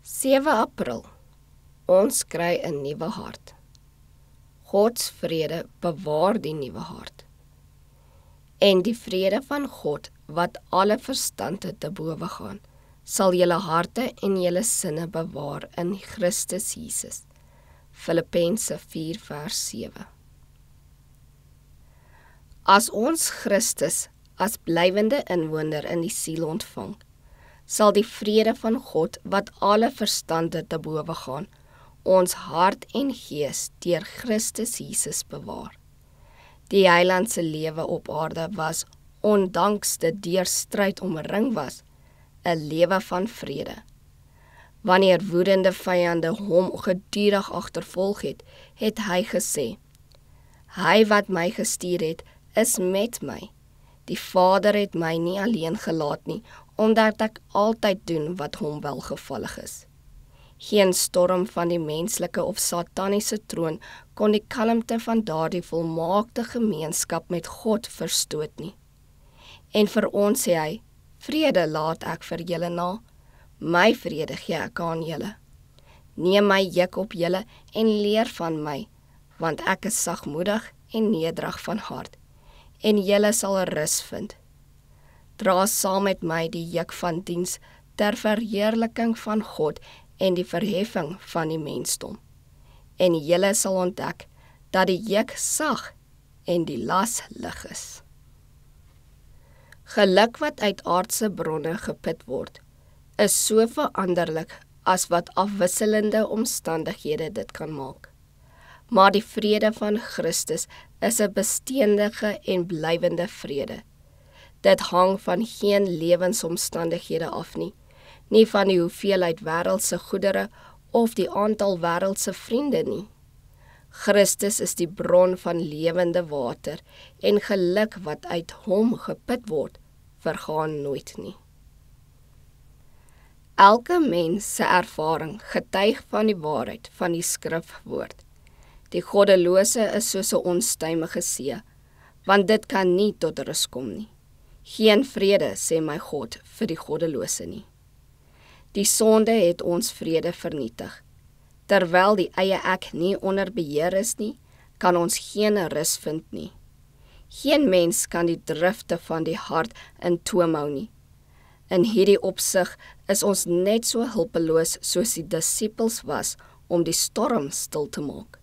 7 April. Ons kry 'n nuwe hart. Gods vrede bewaar die nuwe hart. En die vrede van God, wat alle verstand te bowe gaan, sal julle harte en julle sinne bewaar in Christus Jesus. Filippense 4 vers 7. As ons Christus as blywende inwoner in die siel ontvang, sal die vrede van God, wat alle verstande te bowe gaan, ons hart en gees deur Christus Jesus bewaar. Die Heiland se lewe op aarde was, ondanks dit deur stryd omring was, 'n lewe van vrede. Wanneer woedende vyande hom gedurig agtervolg het, het hy gesê: "Hy wat my gestuur het, is met my. Die Vader het my nie alleen gelaat nie, omdat ek altyd doen wat hom welgevallig is." Geen storm van die menslike of sataniese troon kon die kalmte van daardie volmaakte gemeenskap met God verstoot nie. En vir ons sê hy: "Vrede laat ek vir julle na, my vrede gee ek aan julle. Neem my juk op julle en leer van my, want ek is sagmoedig en nederig van hart, en julle sal rus vind. Dra saam met my die juk van diens ter verheerliking van God en die verheffing van die mensdom. En julle sal ontdek dat die juk sag en die las lig is." Geluk wat uit aardse bronne geput word, is so veranderlik as wat afwisselende omstandighede dit kan maak. Maar die vrede van Christus is 'n besteändige en blywende vrede. Dit hang van geen lewensomstandighede af nie van die hoeveelheid wêreldse goedere of die aantal wêreldse vriende nie. Christus is die bron van lewende water en geluk wat uit hom geput word, vergaan nooit nie. Elke mens se ervaring getuig van die waarheid van die skrifwoord. Die goddelose is soos 'n onstuimige see, want dit kan nie tot rus kom nie. Geen vrede, sê my God, vir die goddelose nie. Die sonde het ons vrede vernietig. Terwyl die eie ek nie onder beheer is nie, kan ons geen rus vind nie. Geen mens kan die drifte van die hart in toom hou nie. In hierdie opsig is ons net so hulpeloos soos die disippels was om die storm stil te maak.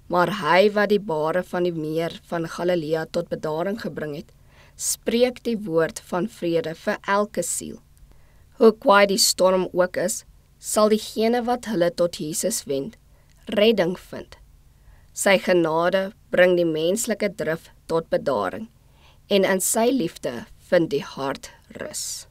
Maar hy wat die bare van die meer van Galilea tot bedaring gebring het, spreek die woord van vrede vir elke siel. Hoe kwaai die storm ook is, sal diegene wat hulle tot Jesus wend, redding vind. Sy genade bring die menslike drif tot bedaring, en in sy liefde vind die hart rus.